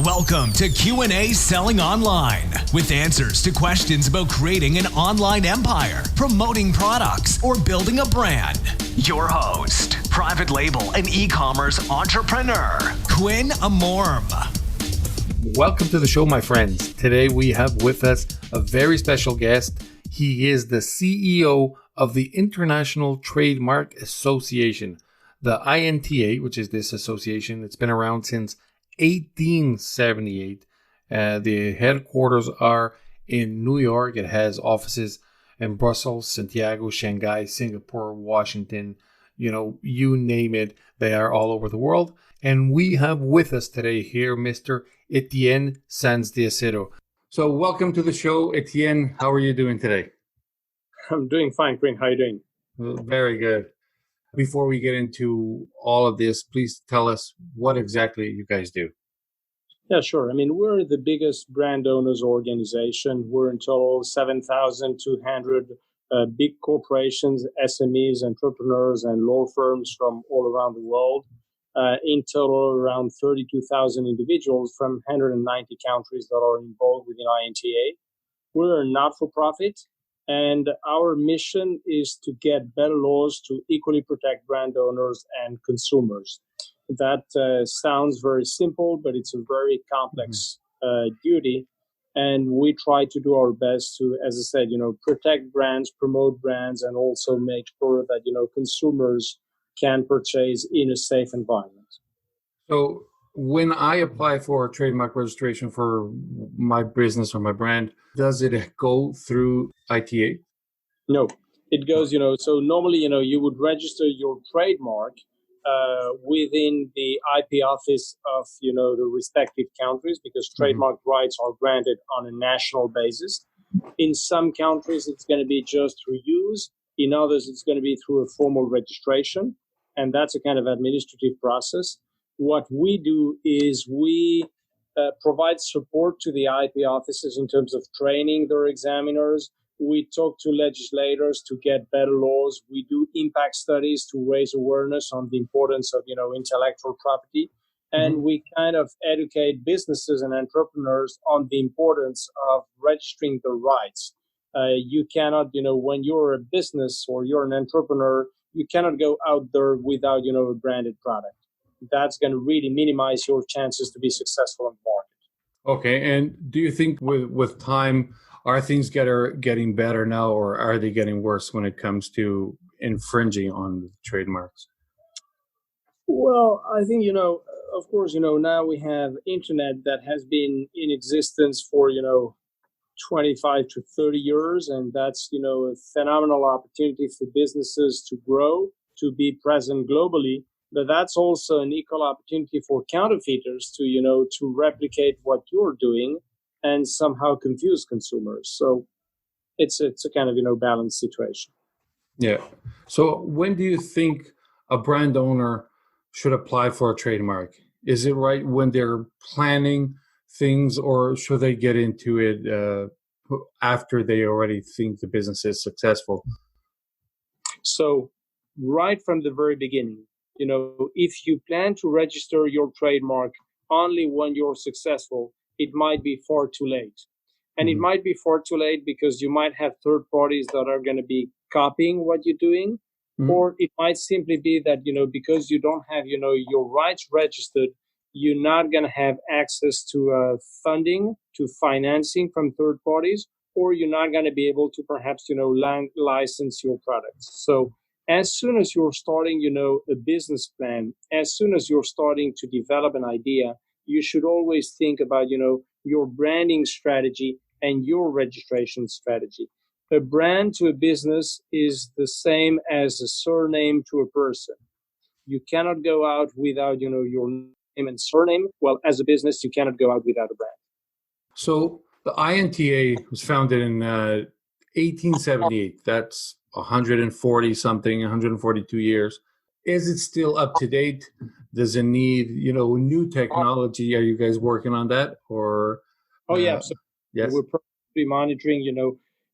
Welcome to Q&A Selling Online, with answers to questions about creating an online empire, promoting products, or building a brand. Your host, private label and e-commerce entrepreneur, Quinn Amorm. Welcome to the show, my friends. Today we have with us a very special guest. He is the CEO of the International Trademark Association, the INTA, which is this association. It's been around since 1878. The headquarters are in New York. It has offices in Brussels, Santiago, Shanghai, Singapore, Washington, you name it. They are all over the world. And we have with us today here Mr. Etienne Sanz de Acedo. So welcome to the show, Etienne. How are you doing today? I'm doing fine, Quinn. How are you doing? Very good. Before we get into all of this, please tell us what exactly you guys do. Yeah, sure. We're the biggest brand owners organization. We're in total 7,200 big corporations, SMEs, entrepreneurs, and law firms from all around the world. In total, around 32,000 individuals from 190 countries that are involved within INTA. We're a not-for-profit, and our mission is to get better laws to equally protect brand owners and consumers. That sounds very simple, but it's a very complex duty. And we try to do our best to, as I said, protect brands, promote brands, and also make sure that, consumers can purchase in a safe environment. So when I apply for a trademark registration for my business or my brand, does it go through ITA? No, it goes, so normally, you would register your trademark within the IP office of, the respective countries, because trademark rights are granted on a national basis. In some countries, it's going to be just through use. In others, it's going to be through a formal registration. And that's a kind of administrative process. What we do is we provide support to the IP offices in terms of training their examiners. We talk to legislators to get better laws. We do impact studies to raise awareness on the importance of, intellectual property. And we kind of educate businesses and entrepreneurs on the importance of registering their rights. You cannot, when you're a business or you're an entrepreneur, you cannot go out there without, a branded product. That's going to really minimize your chances to be successful in the market. Okay. And do you think with time, are things getting better now, or are they getting worse when it comes to infringing on trademarks? Well, I think, of course, now we have internet that has been in existence for, 25 to 30 years. And that's, a phenomenal opportunity for businesses to grow, to be present globally. But that's also an equal opportunity for counterfeiters to replicate what you're doing and somehow confuse consumers. So it's a kind of, balanced situation. Yeah. So when do you think a brand owner should apply for a trademark? Is it right when they're planning things, or should they get into it after they already think the business is successful? So right from the very beginning, if you plan to register your trademark only when you're successful, it might be far too late. And it might be far too late because you might have third parties that are going to be copying what you're doing. Or it might simply be that, because you don't have, your rights registered, you're not going to have access to funding, to financing from third parties, or you're not going to be able to perhaps, license your products. So as soon as you're starting, a business plan, as soon as you're starting to develop an idea, you should always think about, your branding strategy and your registration strategy. A brand to a business is the same as a surname to a person. You cannot go out without, your name and surname. Well, as a business, you cannot go out without a brand. So the INTA was founded in 1878. That's 142 years. Is it still up to date? Does it need, new technology? Are you guys working on that? Or yeah. So yes. We're probably monitoring,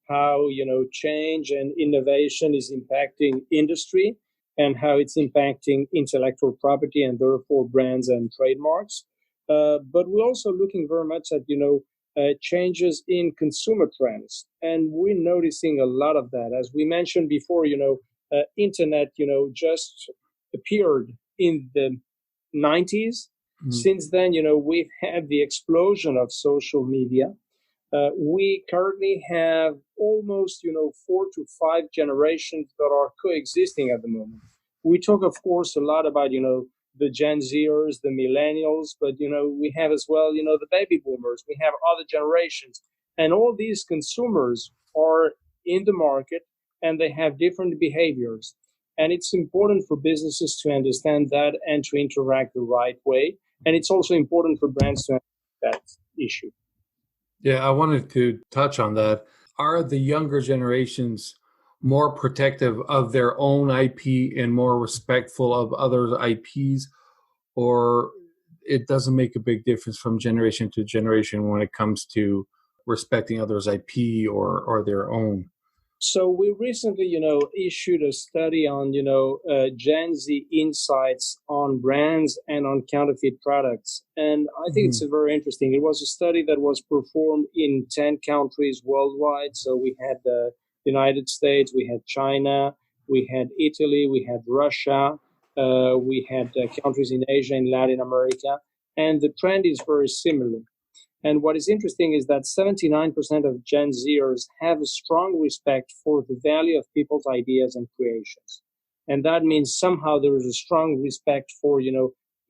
how, change and innovation is impacting industry and how it's impacting intellectual property and therefore brands and trademarks. But we're also looking very much at, changes in consumer trends. And we're noticing a lot of that. As we mentioned before, internet, just appeared in the 90s. Mm-hmm. Since then, we've had the explosion of social media. We currently have almost, 4 to 5 generations that are coexisting at the moment. We talk, of course, a lot about, the Gen Zers, the millennials, but, we have as well, the baby boomers. We have other generations. And all these consumers are in the market and they have different behaviors. And it's important for businesses to understand that and to interact the right way. And it's also important for brands to understand that issue. Yeah, I wanted to touch on that. Are the younger generations more protective of their own IP and more respectful of others' IPs, or it doesn't make a big difference from generation to generation when it comes to respecting others' IP or their own? So we recently, issued a study on, Gen Z insights on brands and on counterfeit products. And I think it's very interesting. It was a study that was performed in 10 countries worldwide. So we had the United States, we had China, we had Italy, we had Russia, we had countries in Asia and Latin America. And the trend is very similar. And what is interesting is that 79% of Gen Zers have a strong respect for the value of people's ideas and creations. And that means somehow there is a strong respect for,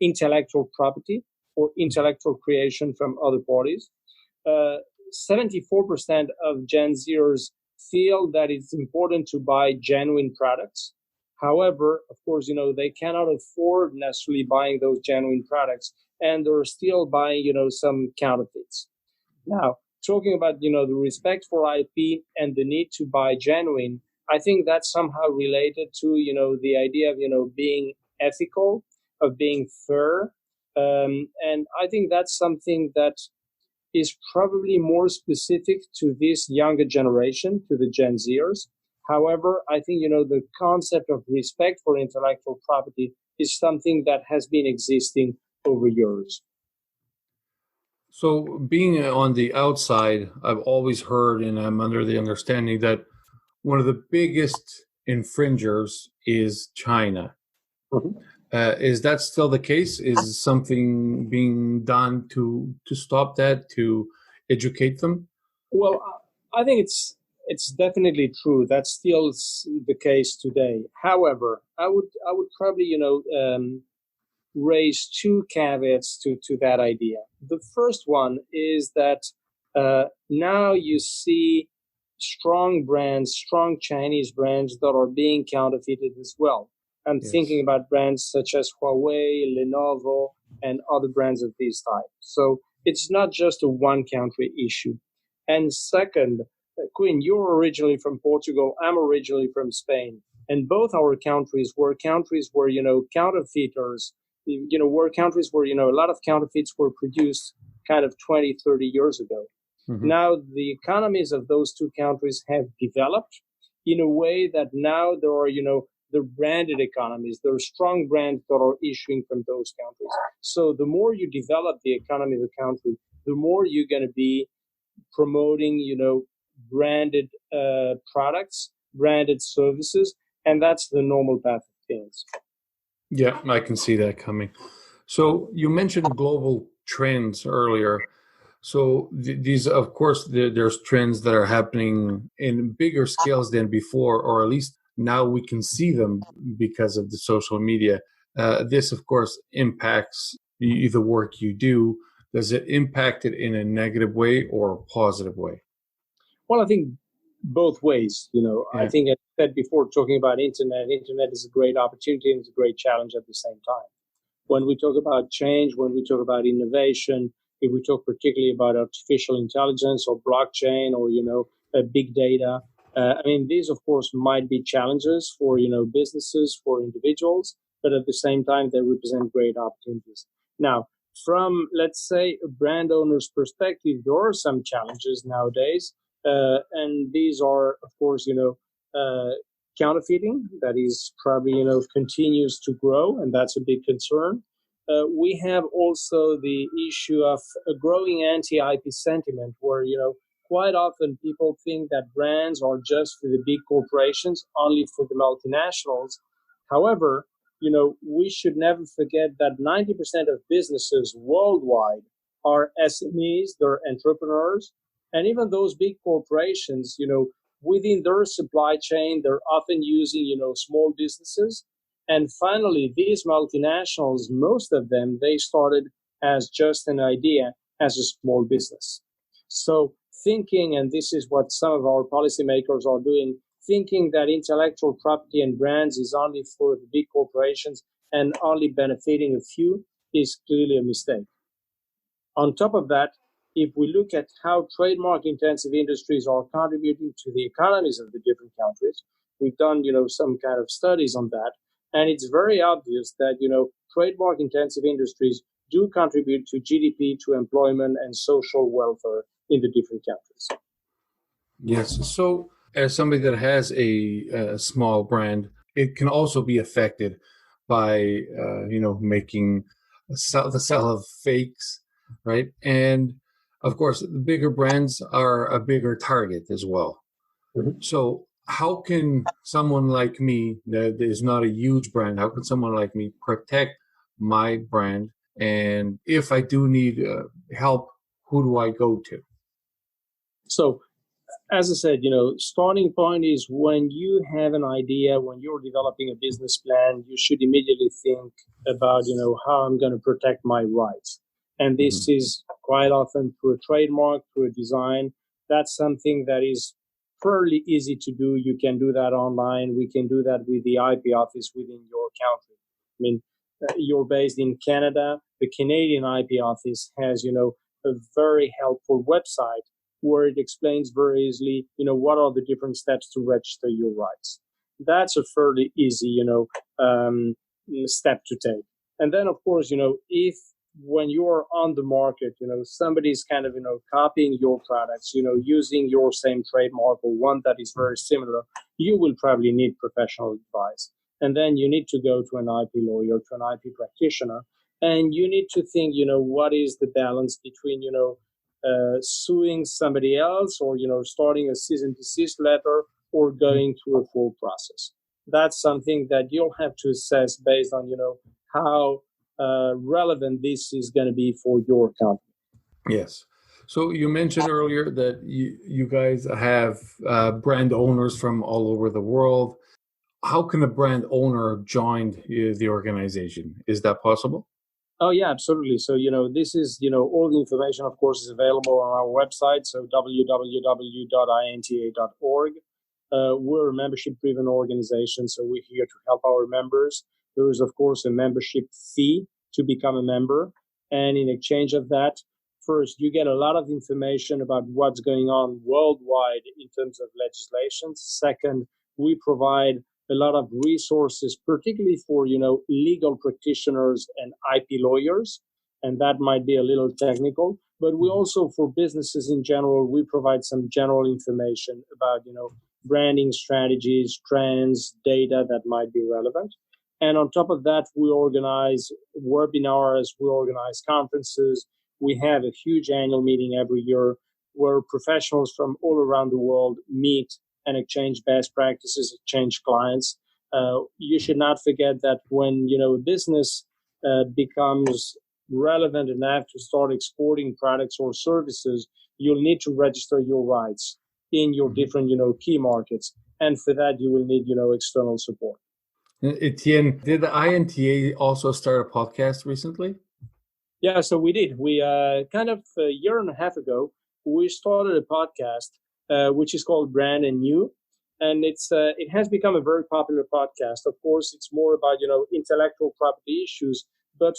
intellectual property or intellectual creation from other parties. 74% of Gen Zers feel that it's important to buy genuine products. However, of course, they cannot afford necessarily buying those genuine products, and they're still buying, some counterfeits. Now, talking about, the respect for IP and the need to buy genuine, I think that's somehow related to, the idea of, being ethical, of being fair. And I think that's something that is probably more specific to this younger generation, to the Gen Zers. However, I think, the concept of respect for intellectual property is something that has been existing over years. So being on the outside, I've always heard, and I'm under the understanding that one of the biggest infringers is China. Mm-hmm. Is that still the case? Is something being done to stop that, to educate them? Well, I think it's definitely true. That's still the case today. However, I would probably, raise two caveats to that idea. The first one is that now you see strong brands, strong Chinese brands that are being counterfeited as well. I'm thinking about brands such as Huawei, Lenovo, and other brands of this type. So it's not just a one country issue. And second, Quinn, you're originally from Portugal. I'm originally from Spain. And both our countries were countries where, counterfeiters, were countries where, a lot of counterfeits were produced kind of 20, 30 years ago. Mm-hmm. Now, the economies of those two countries have developed in a way that now there are, they're branded economies. There are strong brands that are issuing from those countries. So the more you develop the economy of the country, the more you're going to be promoting, branded products, branded services, and that's the normal path of things. Yeah, I can see that coming. So you mentioned global trends earlier. So these, of course, there's trends that are happening in bigger scales than before, or at least now we can see them because of the social media. This, of course, impacts the work you do. Does it impact it in a negative way or a positive way? Well, I think both ways. I think I said before, talking about internet is a great opportunity and it's a great challenge at the same time. When we talk about change, when we talk about innovation, if we talk particularly about artificial intelligence or blockchain or, big data, these, of course, might be challenges for, businesses, for individuals, but at the same time, they represent great opportunities. Now, from, let's say, a brand owner's perspective, there are some challenges nowadays. And these are, of course, counterfeiting that is probably, continues to grow. And that's a big concern. we have also the issue of a growing anti-IP sentiment where, quite often people think that brands are just for the big corporations, only for the multinationals. However, we should never forget that 90% of businesses worldwide are SMEs, they're entrepreneurs, and even those big corporations, within their supply chain, they're often using, small businesses. And finally, these multinationals, most of them, they started as just an idea, as a small business. So thinking, and this is what some of our policymakers are doing, thinking that intellectual property and brands is only for the big corporations and only benefiting a few is clearly a mistake. On top of that, if we look at how trademark intensive industries are contributing to the economies of the different countries, we've done, some kind of studies on that. And it's very obvious that, trademark intensive industries do contribute to GDP, to employment and social welfare in the different countries. Yes. So as somebody that has a small brand, it can also be affected by, making the sale of fakes, right? And of course, the bigger brands are a bigger target as well. Mm-hmm. So how can someone like me, that is not a huge brand, how can someone like me protect my brand? And if I do need help, who do I go to? So, as I said, starting point is when you have an idea, when you're developing a business plan, you should immediately think about, how I'm going to protect my rights. And this is quite often through a trademark, through a design. That's something that is fairly easy to do. You can do that online. We can do that with the IP office within your country. I mean, you're based in Canada. The Canadian IP office has, a very helpful website where it explains very easily, what are the different steps to register your rights. That's a fairly easy, step to take. And then, of course, if when you're on the market, somebody's kind of, copying your products, using your same trademark or one that is very similar, you will probably need professional advice. And then you need to go to an IP lawyer, to an IP practitioner, and you need to think, what is the balance between, suing somebody else or, starting a cease and desist letter or going through a full process. That's something that you'll have to assess based on, how relevant this is going to be for your company. Yes. So you mentioned earlier that you guys have brand owners from all over the world. How can a brand owner join the organization? Is that possible? Oh, yeah, absolutely. So, this is, all the information, of course, is available on our website. So www.inta.org. We're a membership-driven organization, so we're here to help our members. There is, of course, a membership fee to become a member. And in exchange of that, first, you get a lot of information about what's going on worldwide in terms of legislation. Second, we provide a lot of resources, particularly for, legal practitioners and IP lawyers. And that might be a little technical. But we also, for businesses in general, we provide some general information about, branding strategies, trends, data that might be relevant. And on top of that, we organize webinars, we organize conferences. We have a huge annual meeting every year where professionals from all around the world meet and exchange best practices, exchange clients. You should not forget that when, a business becomes relevant enough to start exporting products or services, you'll need to register your rights in your different, key markets. And for that, you will need, external support. Etienne, did the INTA also start a podcast recently? Yeah, so we did. We kind of a year and a half ago, we started a podcast, which is called Brand and New. And it has become a very popular podcast. Of course, it's more about, intellectual property issues, but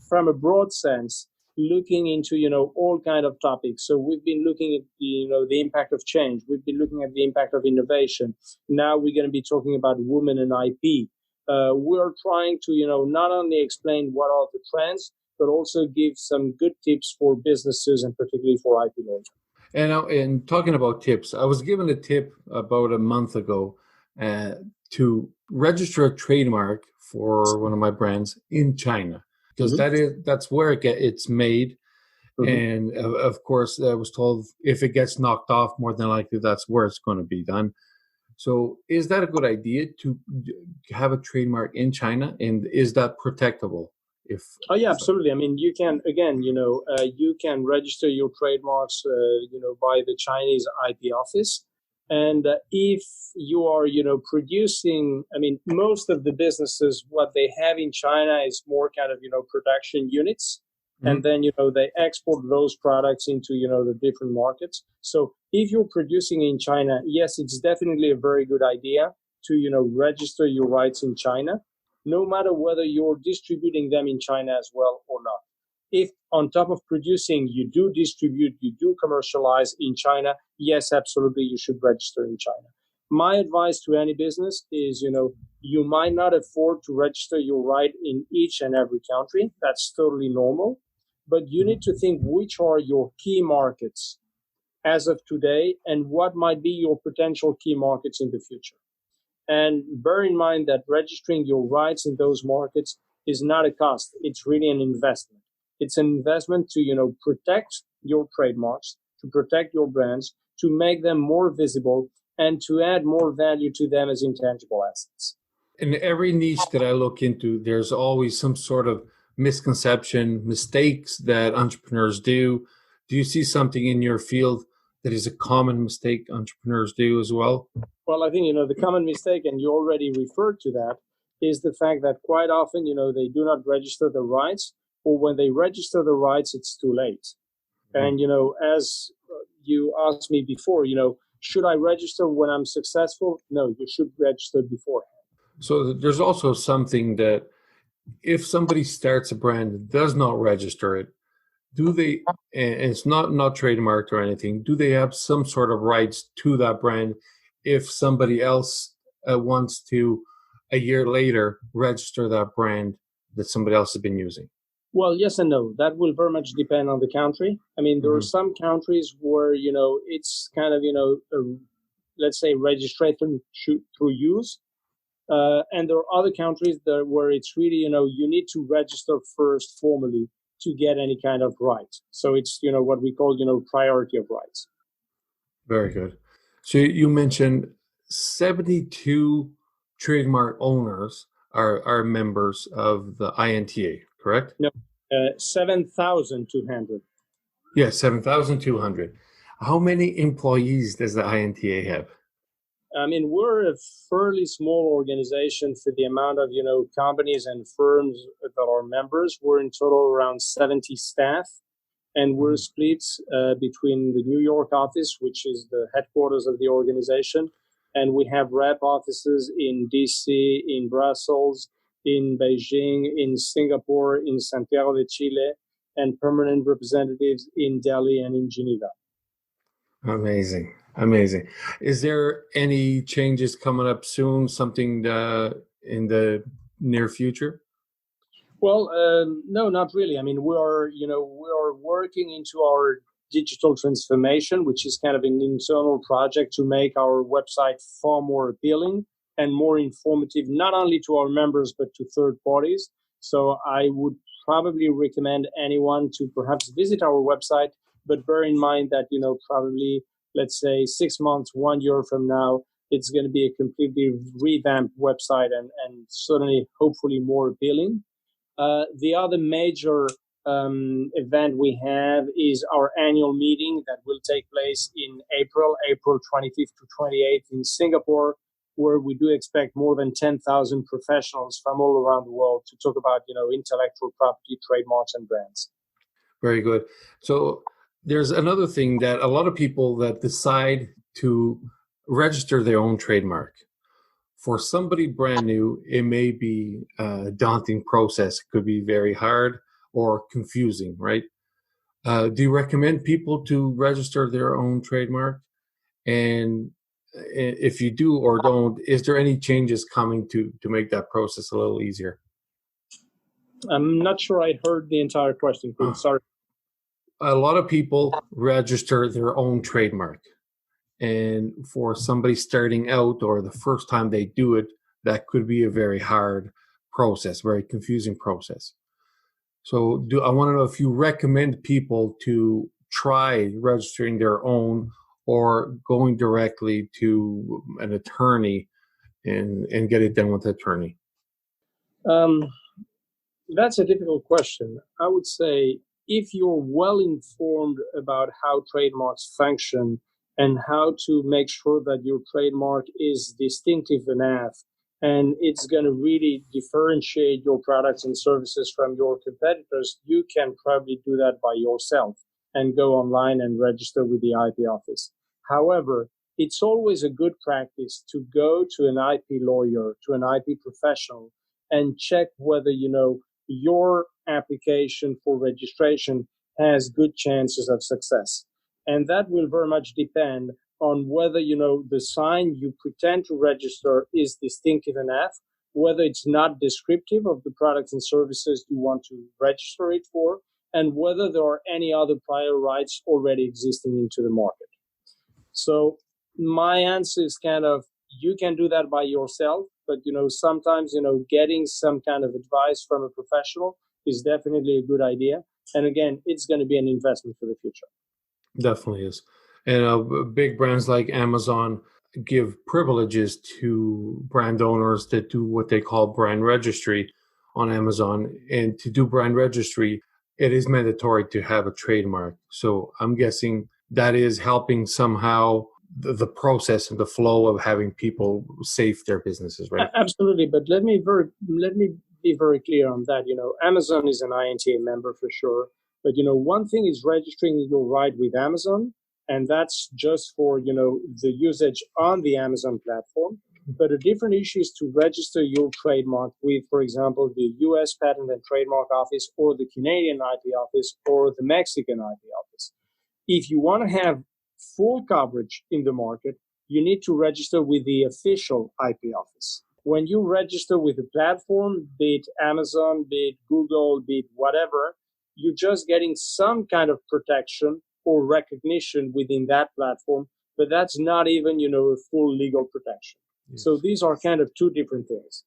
from a broad sense, looking into, all kind of topics. So we've been looking at, the impact of change. We've been looking at the impact of innovation. Now we're going to be talking about women and IP. We're trying to, not only explain what are the trends, but also give some good tips for businesses and particularly for IP lawyers. And talking about tips, I was given a tip about a month ago to register a trademark for one of my brands in China. because that's where it's made. And of course, I was told if it gets knocked off, more than likely that's where it's going to be done. So is that a good idea to have a trademark in China, and is that protectable? Oh yeah, absolutely. I mean, you can, again, you can register your trademarks, by the Chinese IP office. And if you are, producing, I mean, most of the businesses, what they have in China is more kind of, production units. And then, they export those products into, the different markets. So if you're producing in China, yes, it's definitely a very good idea to, register your rights in China, no matter whether you're distributing them in China as well or not. If on top of producing, you do distribute, you do commercialize in China, yes, absolutely, you should register in China. My advice to any business is, you might not afford to register your right in each and every country. That's totally normal. But you need to think which are your key markets as of today and what might be your potential key markets in the future. And bear in mind that registering your rights in those markets is not a cost. It's really an investment. It's an investment to, protect your trademarks, to protect your brands, to make them more visible, and to add more value to them as intangible assets. In every niche that I look into, there's always some sort of misconception, mistakes that entrepreneurs do. Do you see something in your field that is a common mistake entrepreneurs do as well? Well, I think, the common mistake, and you already referred to that, is the fact that quite often, they do not register the rights, or when they register the rights, it's too late. And, as you asked me before, should I register when I'm successful? No, you should register beforehand. So there's also something that if somebody starts a brand and does not register it, do they, and it's not trademarked or anything, do they have some sort of rights to that brand if somebody else wants to, a year later, register that brand that somebody else has been using? Well, yes and no. That will very much depend on the country. I mean, there are some countries where, it's kind of, let's say registration through use. And there are other countries where it's really, you need to register first formally to get any kind of right. So it's, what we call, priority of rights. Very good. So you mentioned 72 trademark owners are members of the INTA, correct? No, 7,200. Yeah, 7,200. How many employees does the INTA have? I mean, we're a fairly small organization for the amount of, companies and firms that are members. We're in total around 70 staff, and we're split between the New York office, which is the headquarters of the organization, and we have rep offices in DC, in Brussels, in Beijing, in Singapore, in Santiago de Chile, and permanent representatives in Delhi and in Geneva. Amazing. Is there any changes coming up soon, something in the near future? Well, no, not really. I mean, we are working into our digital transformation, which is kind of an internal project to make our website far more appealing and more informative, not only to our members, but to third parties. So I would probably recommend anyone to perhaps visit our website, but bear in mind that, probably, let's say 6 months, 1 year from now, it's going to be a completely revamped website and certainly, hopefully, more appealing. The other major event we have is our annual meeting that will take place in April 25th to 28th in Singapore, where we do expect more than 10,000 professionals from all around the world to talk about, intellectual property, trademarks, and brands. Very good. So there's another thing that a lot of people that decide to register their own trademark. For somebody brand new, it may be a daunting process. It could be very hard or confusing, right? Do you recommend people to register their own trademark? And if you do or don't, is there any changes coming to make that process a little easier? I'm not sure I heard the entire question. Sorry. A lot of people register their own trademark. And for somebody starting out or the first time they do it, that could be a very hard process, very confusing process. So I want to know if you recommend people to try registering their own or going directly to an attorney and get it done with an attorney. That's a difficult question. I would say if you're well informed about how trademarks function and how to make sure that your trademark is distinctive enough and it's going to really differentiate your products and services from your competitors, you can probably do that by yourself and go online and register with the IP office. However, it's always a good practice to go to an IP lawyer, to an IP professional, and check whether, your application for registration has good chances of success. And that will very much depend on whether, the sign you pretend to register is distinctive enough, whether it's not descriptive of the products and services you want to register it for, and whether there are any other prior rights already existing into the market. So my answer is kind of, you can do that by yourself, but sometimes getting some kind of advice from a professional is definitely a good idea. And again, it's going to be an investment for the future. Definitely is. And big brands like Amazon give privileges to brand owners that do what they call brand registry on Amazon. And to do brand registry, it is mandatory to have a trademark. So I'm guessing that is helping somehow the process and the flow of having people safe their businesses, right? Absolutely. But let me be very clear on that. Amazon is an INTA member for sure. But, one thing is registering your right with Amazon, and that's just for, the usage on the Amazon platform. But a different issue is to register your trademark with, for example, the US Patent and Trademark Office or the Canadian IP office or the Mexican IP office. If you want to have full coverage in the market, you need to register with the official IP office. When you register with a platform, be it Amazon, be it Google, be it whatever, you're just getting some kind of protection or recognition within that platform, but that's not even, a full legal protection. Yes. So these are kind of two different things.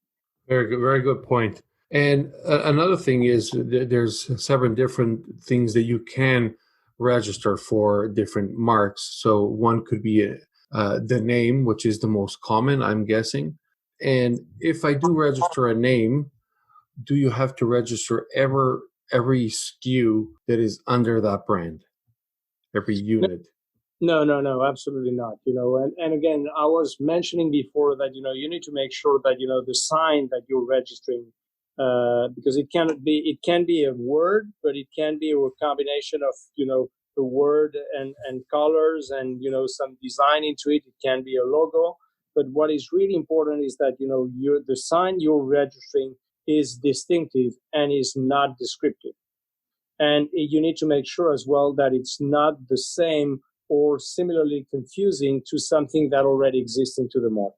Very good point. And another thing is there's several different things that you can register for different marks. So one could be the name, which is the most common, I'm guessing. And if I do register a name, do you have to register every SKU that is under that brand, every unit? No, absolutely not. And again, I was mentioning before that, you need to make sure that, the sign that you're registering, because it can be a word, but it can be a combination of, the word and colors and, some design into it. It can be a logo. But what is really important is that, the sign you're registering is distinctive and is not descriptive. And you need to make sure as well that it's not the same or similarly confusing to something that already exists into the market.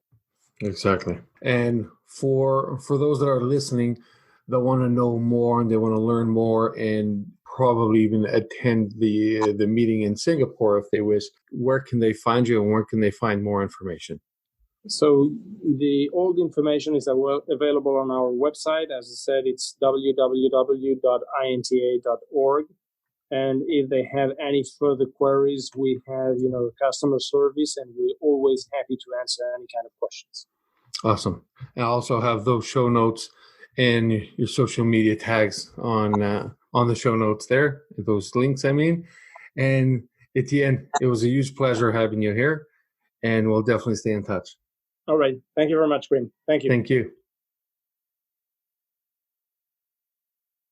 Exactly. And for those that are listening, that want to know more and they want to learn more and probably even attend the meeting in Singapore if they wish, where can they find you and where can they find more information? So all the information is available on our website. As I said, it's www.inta.org. And if they have any further queries, we have, customer service, and we're always happy to answer any kind of questions. Awesome. I also have those show notes and your social media tags on the show notes there, those links, I mean. And Etienne, it was a huge pleasure having you here, and we'll definitely stay in touch. All right. Thank you very much, Quinn. Thank you. Thank you.